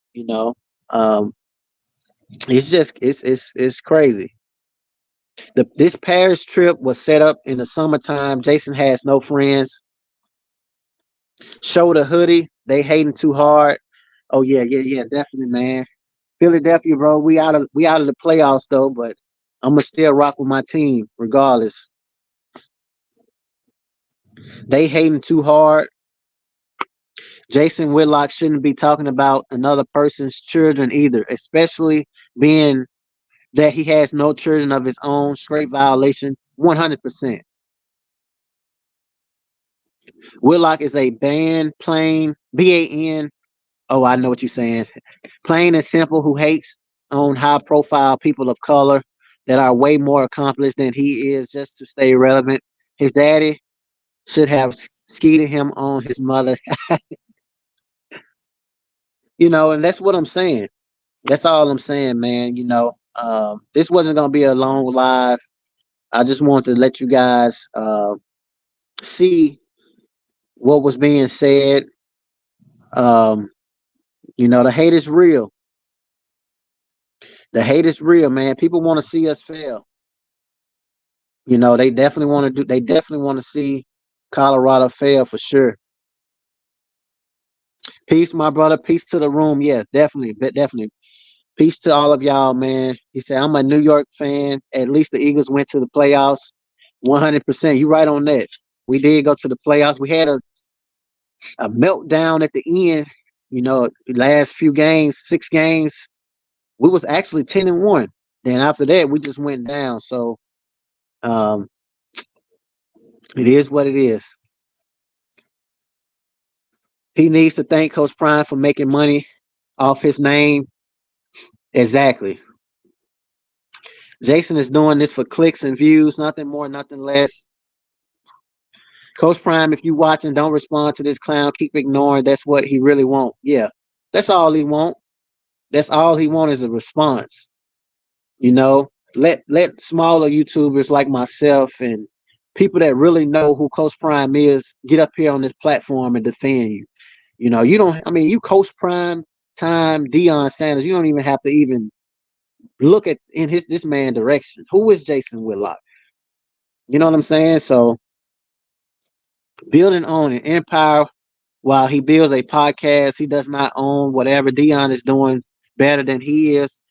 It's just it's crazy. This Paris trip was set up in the summertime. Jason has no friends. Show the hoodie. They hating too hard. Oh yeah, definitely, man. Philadelphia, bro. We out of the playoffs though, but I'm gonna still rock with my team regardless. They hating too hard. Jason Whitlock shouldn't be talking about another person's children either, especially being that he has no children of his own. Straight violation, 100%. Whitlock is a band, plain BAN. Oh, I know what you're saying. Plain and simple, who hates on high profile people of color that are way more accomplished than he is just to stay relevant. His daddy should have skeeted him on his mother. And that's what I'm saying. That's all I'm saying, man. This wasn't gonna be a long live. I just wanted to let you guys see what was being said. Um, the hate is real. The hate is real, man. People want to see us fail. They definitely want to do. They definitely want to see Colorado fail for sure. Peace, my brother. Peace to the room. Yeah, definitely, definitely. Peace to all of y'all, man. He said, I'm a New York fan. At least the Eagles went to the playoffs. 100%. You right on that. We did go to the playoffs. We had a meltdown at the end. Last few games, 6 games, we was actually 10-1. Then after that, we just went down. So um, it is what it is. He needs to thank Coach Prime for making money off his name. Exactly. Jason is doing this for clicks and views, nothing more, nothing less. Coach Prime, if you watching, don't respond to this clown. Keep ignoring. That's what he really want. Yeah, that's all he want. That's all he want is a response. Let smaller YouTubers like myself and people that really know who Coach Prime is get up here on this platform and defend you. You don't. I mean, you Coach Prime time Deion Sanders. You don't even have to even look at in this man direction. Who is Jason Whitlock? You know what I'm saying? So building on an empire while he builds a podcast, he does not own whatever Deion is doing better than he is.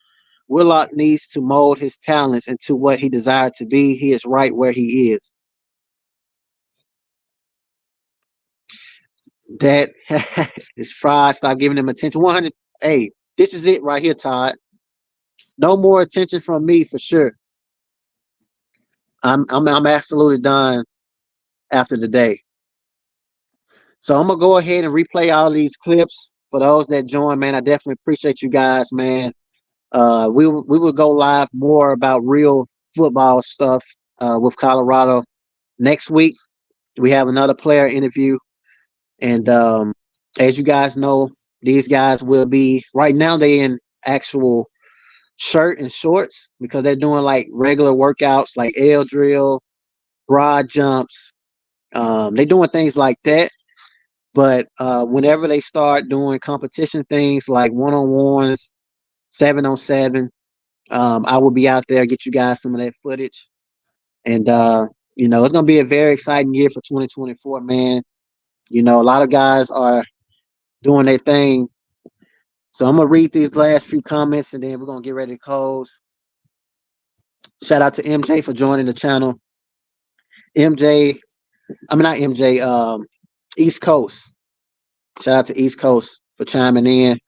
Whitlock needs to mold his talents into what he desired to be. He is right where he is. That is fried. Stop giving him attention. 100. Hey, this is it right here, Todd. No more attention from me for sure. I'm absolutely done after the day. So I'm gonna go ahead and replay all these clips for those that join, man. I definitely appreciate you guys, man. We will go live more about real football stuff with Colorado next week. We have another player interview, and as you guys know, these guys will be right now. They in actual shirt and shorts because they're doing like regular workouts, like L drill, broad jumps. They're doing things like that. But whenever they start doing competition things like 1-on-1s, 7-on-7, I will be out there, get you guys some of that footage. And, it's going to be a very exciting year for 2024, man. A lot of guys are doing their thing. So I'm going to read these last few comments and then we're going to get ready to close. Shout out to MJ for joining the channel. East Coast. Shout out to East Coast for chiming in.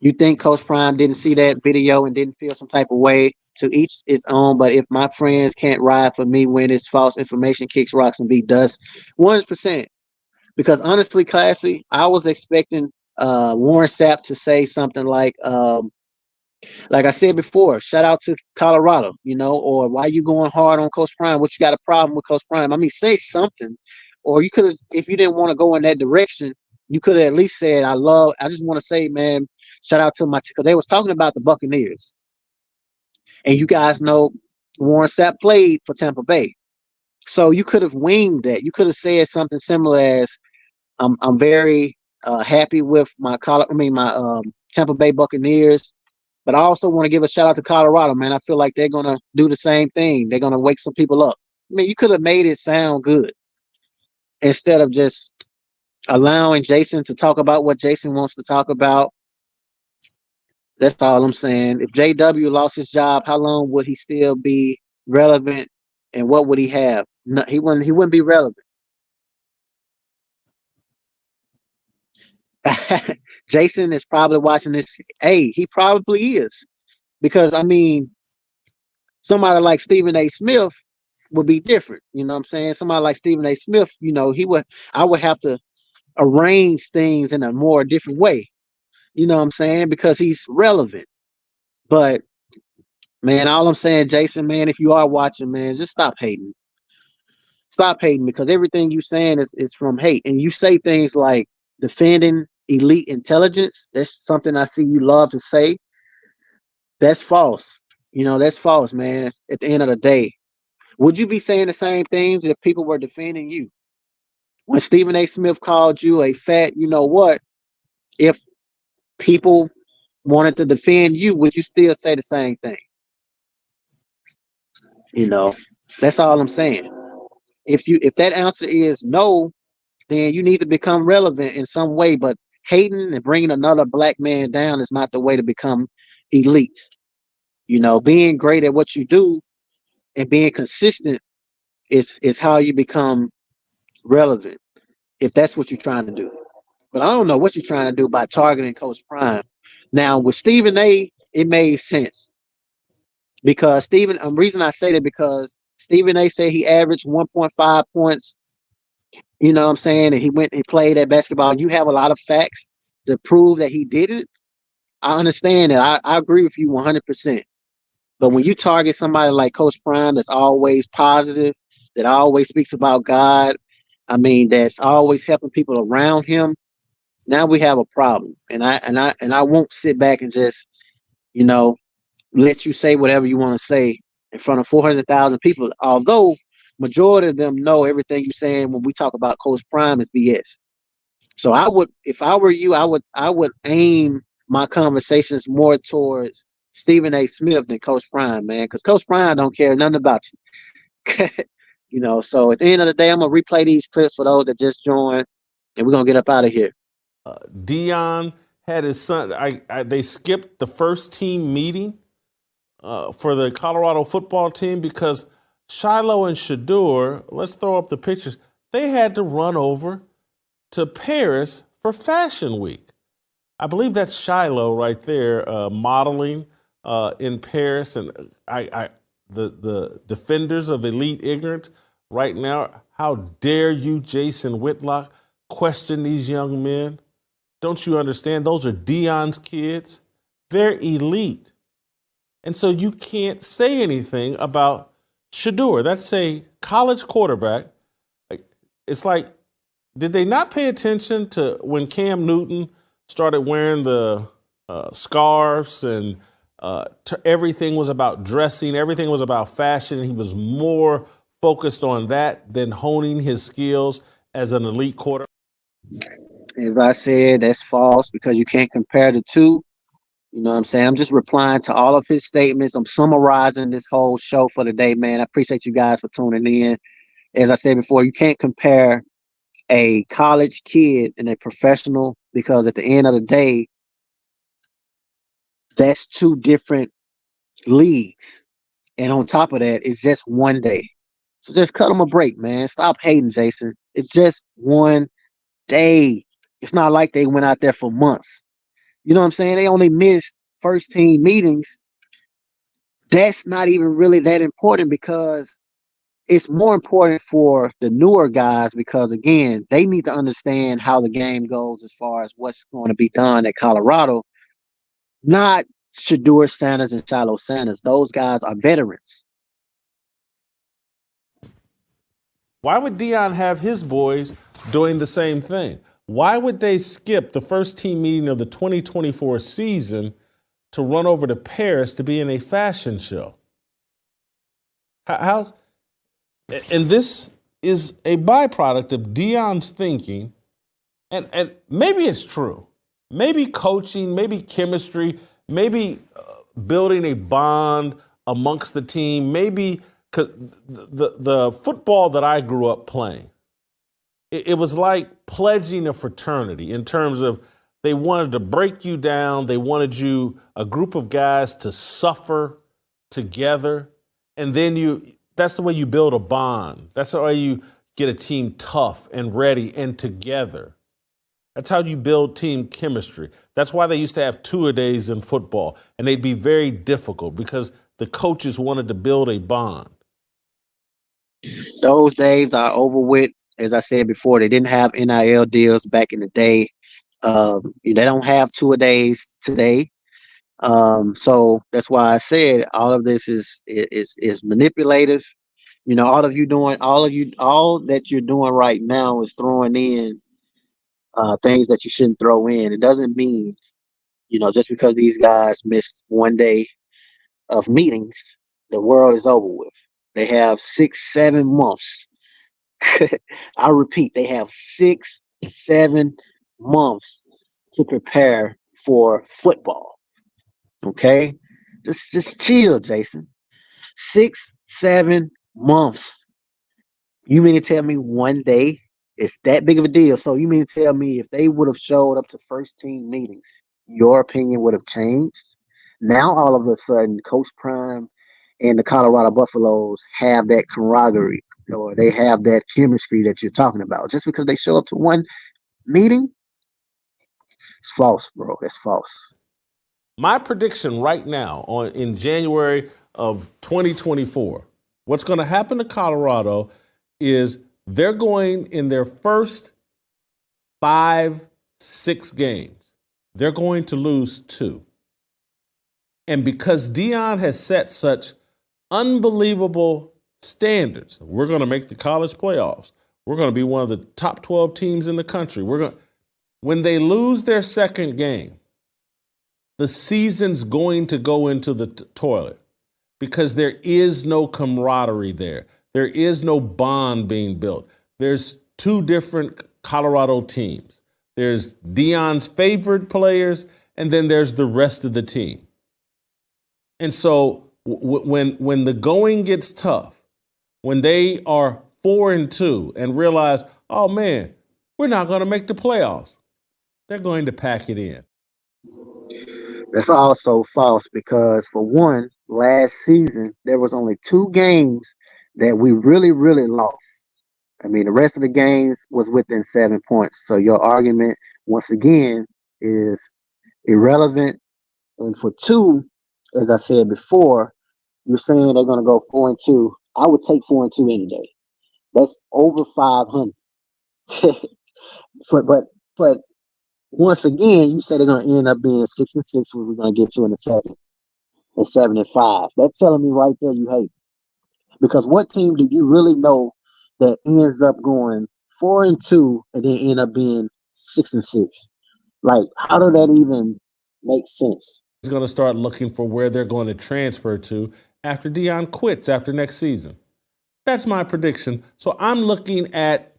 You think Coach Prime didn't see that video and didn't feel some type of way? To each its own, but if my friends can't ride for me when it's false information kicks rocks and beat dust, 100%. Because honestly, Classy, I was expecting Warren Sapp to say something like I said before, shout out to Colorado, or why you going hard on Coach Prime? What you got a problem with Coach Prime? I mean, say something. Or you could have, if you didn't want to go in that direction, you could have at least said, I just want to say, man, shout out to because they was talking about the Buccaneers. And you guys know Warren Sapp played for Tampa Bay. So you could have winged that. You could have said something similar as, I'm very happy with my Tampa Bay Buccaneers. But I also want to give a shout out to Colorado, man. I feel like they're going to do the same thing. They're going to wake some people up. I mean, you could have made it sound good instead of just allowing Jason to talk about what Jason wants to talk about. That's all I'm saying. If JW lost his job, how long would he still be relevant and what would he have? No, he wouldn't be relevant. Jason is probably watching this. Hey, he probably is because I mean, somebody like Stephen A. Smith would be different. You know what I'm saying? Somebody like Stephen A. Smith, he would. I would have to arrange things in a more different way. You know what I'm saying? Because he's relevant. But man, all I'm saying, Jason, man, if you are watching, man, just stop hating. Stop hating because everything you saying is from hate. And you say things like defending elite intelligence. That's something I see you love to say. That's false. That's false, man. At the end of the day, would you be saying the same things if people were defending you? When Stephen A. Smith called you a fat, you know what? If people wanted to defend you, would you still say the same thing? You know, that's all I'm saying. If that answer is no, then you need to become relevant in some way. But hating and bringing another black man down is not the way to become elite. Being great at what you do and being consistent is how you become relevant. If that's what you're trying to do. But I don't know what you're trying to do by targeting Coach Prime. Now with Stephen A, it made sense because reason I say that because Stephen A said he averaged 1.5 points. You know what I'm saying? And he went and played at basketball. You have a lot of facts to prove that he didn't. I understand that. I agree with you 100%. But when you target somebody like Coach Prime that's always positive, that always speaks about God, I mean, that's always helping people around him, now we have a problem. And I won't sit back and just, you know, let you say whatever you want to say in front of 400,000 people. Although majority of them know everything you're saying when we talk about Coach Prime is BS. So if I were you, I would aim my conversations more towards Stephen A. Smith than Coach Prime, man, because Coach Prime don't care nothing about you. So at the end of the day, I'm gonna replay these clips for those that just joined, and we're gonna get up out of here. Deion had his son. They skipped the first team meeting for the Colorado football team because Shiloh and Shador, let's throw up the pictures, they had to run over to Paris for Fashion Week. I believe that's Shiloh right there, modeling in Paris, and the defenders of elite ignorance right now. How dare you, Jason Whitlock, question these young men? Don't you understand? Those are Deion's kids. They're elite, and so you can't say anything about Shador. That's a college quarterback. It's like, did they not pay attention to when Cam Newton started wearing the scarves and everything was about dressing, everything was about fashion. He was more focused on that than honing his skills as an elite quarterback. As I said, that's false because you can't compare the two. You know what I'm saying? I'm just replying to all of his statements. I'm summarizing this whole show for the day, man. I appreciate you guys for tuning in. As I said before, you can't compare a college kid and a professional because at the end of the day, that's two different leagues. And on top of that, it's just one day. So just cut them a break, man. Stop hating, Jason. It's just one day. It's not like they went out there for months. You know what I'm saying? They only missed first team meetings. That's not even really that important because it's more important for the newer guys because, again, they need to understand how the game goes as far as what's going to be done at Colorado. Not Shador Sanders and Shiloh Sanders. Those guys are veterans. Why would Deion have his boys doing the same thing? Why would they skip the first team meeting of the 2024 season to run over to Paris to be in a fashion show? And this is a byproduct of Deion's thinking, and maybe it's true. Maybe coaching, maybe chemistry, maybe building a bond amongst the team, maybe the football that I grew up playing, it was like pledging a fraternity in terms of they wanted to break you down. They wanted a group of guys to suffer together. And then that's the way you build a bond. That's the way you get a team tough and ready and together. That's how you build team chemistry. That's why they used to have two-a-days in football, and they'd be very difficult because the coaches wanted to build a bond. Those days are over with. As I said before, they didn't have NIL deals back in the day. They don't have two-a-days today. So that's why I said all of this is manipulative. All that you're doing right now is throwing in things that you shouldn't throw in. It doesn't mean, just because these guys missed one day of meetings, the world is over with. They have 6, 7 months. I repeat, they have 6, 7 months to prepare for football. Okay, just chill, Jason. 6, 7 months. You mean to tell me one day it's that big of a deal? So you mean to tell me if they would have showed up to first team meetings, your opinion would have changed? Now all of a sudden, Coach Prime and the Colorado Buffaloes have that camaraderie, or they have that chemistry that you're talking about. Just because they show up to one meeting, it's false, bro. It's false. My prediction right now in January of 2024, what's going to happen to Colorado is they're going in their first 5, 6 games, they're going to lose 2. And because Deion has set such unbelievable standards, we're going to make the college playoffs. We're going to be one of the top 12 teams in the country. When they lose their second game, the season's going to go into the toilet because there is no camaraderie there. There is no bond being built. There's 2 different Colorado teams. There's Deion's favorite players, and then there's the rest of the team. And so when the going gets tough, when they are 4-2 and realize, oh man, we're not going to make the playoffs, they're going to pack it in. That's also false because, for one, last season there was only 2 games that we really, really lost. I mean, the rest of the games was within 7 points. So your argument, once again, is irrelevant. And for 2, as I said before, you're saying they're going to go 4-2. I would take 4-2 any day. That's over 500. but once again, you say they're going to end up being 6-6, where we're going to get to in the second, and 7-5. That's telling me right there you hate. Because what team do you really know that ends up going 4-2 and then end up being 6-6? Like, how does that even make sense? He's going to start looking for where they're going to transfer to after Deion quits after next season. That's my prediction. So I'm looking at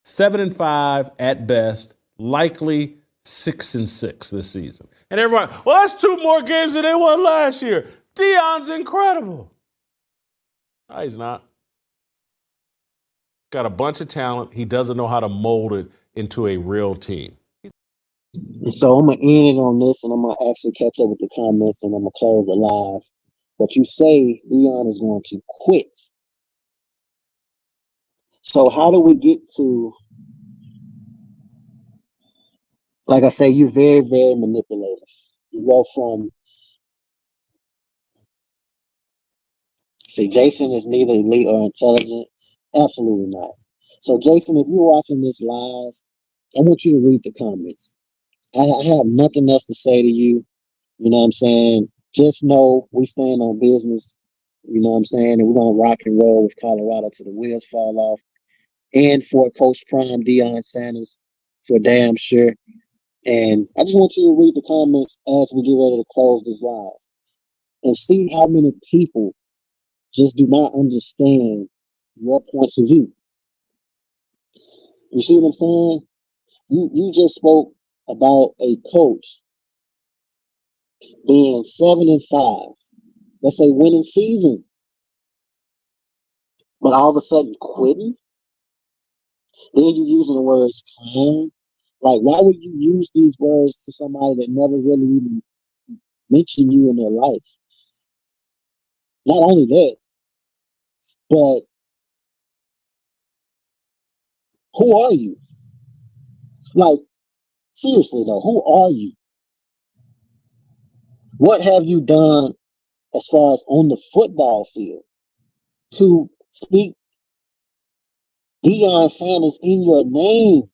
7-5 at best, likely 6-6 this season. And everybody, well, that's 2 more games than they won last year. Deion's incredible. No, he's not. Got a bunch of talent. He doesn't know how to mold it into a real team. And so I'm going to end it on this, and I'm going to actually catch up with the comments, and I'm going to close the live. But you say Deion is going to quit. So how do we get to, like I say, you're very, very manipulative. You go from, say, Jason is neither elite or intelligent. Absolutely not. So, Jason, if you're watching this live, I want you to read the comments. I have nothing else to say to you. You know what I'm saying? Just know we stand on business. You know what I'm saying? And we're going to rock and roll with Colorado till the wheels fall off. And for Coach Prime, Deion Sanders, for damn sure. And I just want you to read the comments as we get ready to close this live and see how many people just do not understand your points of view. You see what I'm saying? You just spoke about a coach being 7-5. That's a winning season. But all of a sudden quitting? Then you're using the words clown. Like, why would you use these words to somebody that never really even mentioned you in their life? Not only that, but who are you? Like, seriously though, who are you? What have you done as far as on the football field to speak Deion Sanders in your name?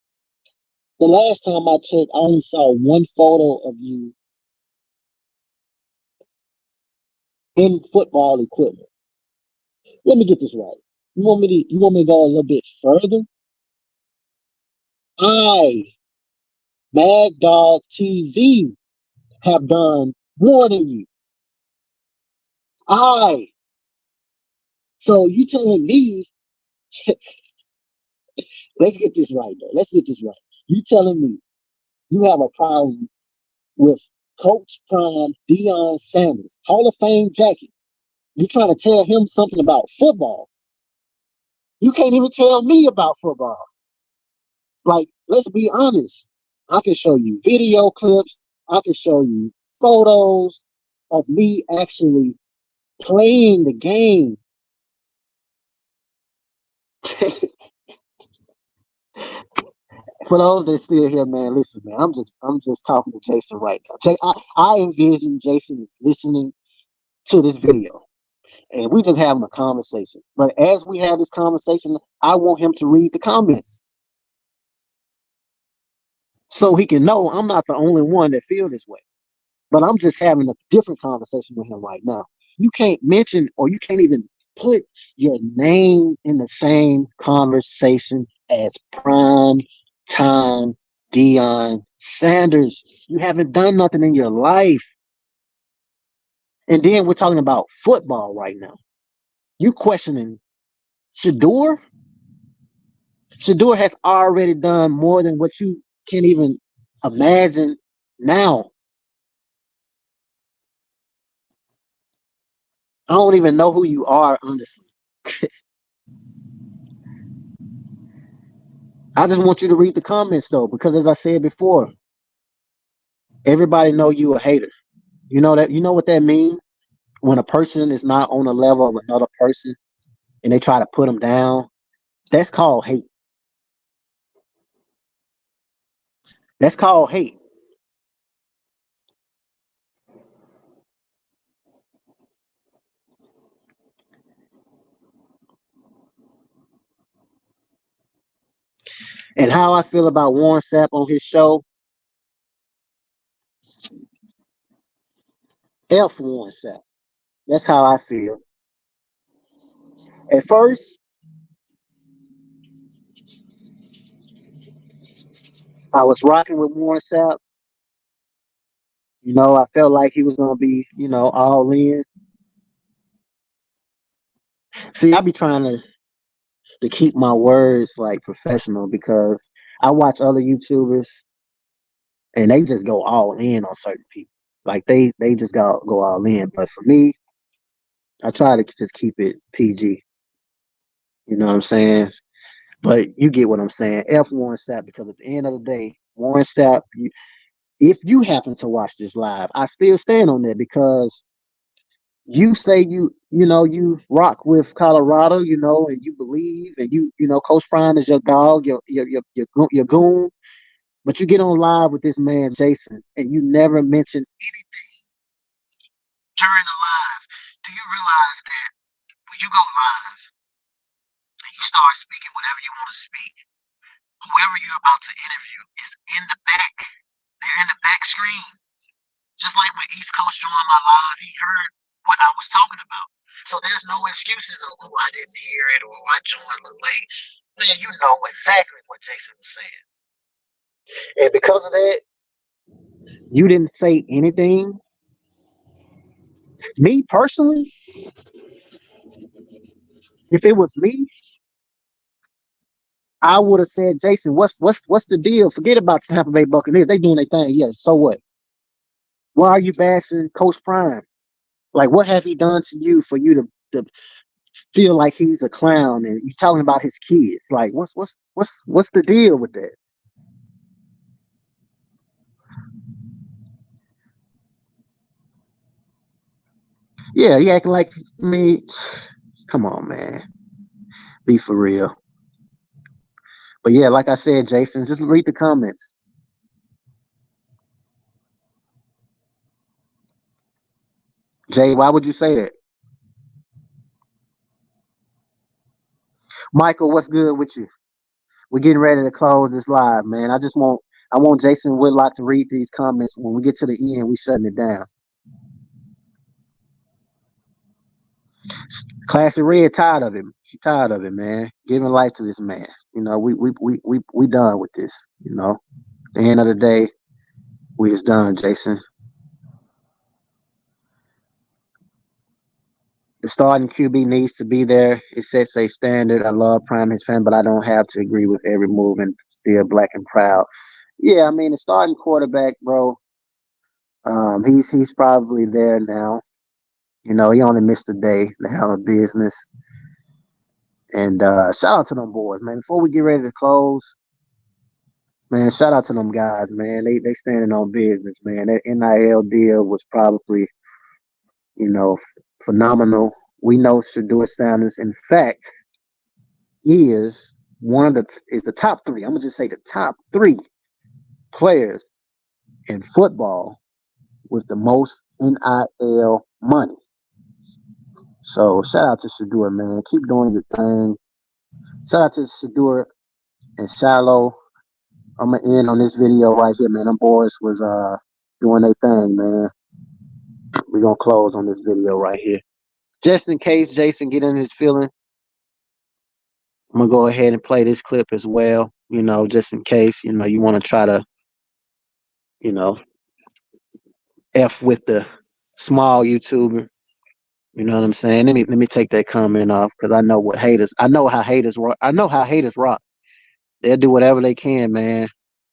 The last time I checked, I only saw one photo of you in football equipment. Let me get this right. You want me to go a little bit further? I, Mad Dog TV, have done more than you. So you telling me, let's get this right though. Let's get this right. You telling me you have a problem with Coach Prime Deion Sanders, Hall of Fame jacket. You trying to tell him something about football. You can't even tell me about football. Like, let's be honest. I can show you video clips. I can show you photos of me actually playing the game. For those that still here, man, listen, man. I'm just talking to Jason right now. I envision Jason is listening to this video, and we just having a conversation. But as we have this conversation, I want him to read the comments so he can know I'm not the only one that feel this way. But I'm just having a different conversation with him right now. You can't mention or you can't even put your name in the same conversation as prime time Deion Sanders. You haven't done nothing in your life. And then we're talking about football right now. You questioning Shador? Shador has already done more than what you can even imagine now. I don't even know who you are, honestly. I just want you to read the comments though, because as I said before, everybody know you a hater. You know that. You know what that means when a person is not on the level of another person and they try to put them down. That's called hate. That's called hate. And how I feel about Warren Sapp on his show, F Warren Sapp. That's how I feel. At first, I was rocking with Warren Sapp. You know, I felt like he was gonna be, all in. See, I be trying to keep my words like professional because I watch other YouTubers and they just go all in on certain people. Like they just go all in. But for me, I try to just keep it PG. You know what I'm saying? But you get what I'm saying. F Warren Sapp, because at the end of the day, Warren Sapp, if you happen to watch this live, I still stand on that because you say you rock with Colorado, and you believe, and Coach Prime is your dog, your goon. But you get on live with this man Jason, and you never mention during the live. Do you realize that when you go live and you start speaking whatever you want to speak, whoever you're about to interview is in the back. They're in the back screen. Just like when East Coast joined my live, he heard what I was talking about. So there's no excuses of, oh, I didn't hear it, or I joined a little late. Man, you know exactly what Jason was saying. And because of that, you didn't say anything. Me personally, if it was me, I would have said, Jason, what's the deal? Forget about the Tampa Bay Buccaneers. They doing their thing. Yeah, so what? Why are you bashing Coach Prime? Like, what have he done to you for you to feel like he's a clown and you talking about his kids? Like, what's the deal with that? Yeah, he acting like me. Come on, man. Be for real. But yeah, like I said, Jason, just read the comments. Jay, why would you say that? Michael, what's good with you? We're getting ready to close this live, man. I want Jason Whitlock to read these comments. When we get to the end, we shutting it down. Classy Red tired of him. She tired of it, man. Giving life to this man. You know, we done with this. You know, at the end of the day, we just done, Jason. The starting QB needs to be there. It sets a standard. I love Prime his fan, but I don't have to agree with every move and still black and proud. Yeah, I mean the starting quarterback, bro. He's probably there now. You know, he only missed a day to handle business. And shout out to them boys, man. Before we get ready to close, man, shout out to them guys, man. They standing on business, man. That NIL deal was probably, you know, phenomenal. We know Shador Sanders, in fact, is the top three. I'm gonna just say the top three players in football with the most NIL money. So shout out to Shador, man. Keep doing your thing. Shout out to Shador and Shiloh. I'm gonna end on this video right here, man. Them boys was doing their thing, man. We're gonna close on this video right here. Just in case Jason get in his feeling, I'm gonna go ahead and play this clip as well. You know, just in case, you know, you want to try to, you know, F with the small YouTuber. You know what I'm saying? Let me take that comment off because I know how haters rock. I know how haters rock. They'll do whatever they can, man.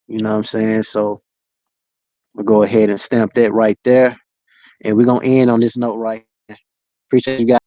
You know what I'm saying? So we'll go ahead and stamp that right there. And we're gonna end on this note right here. Appreciate you guys.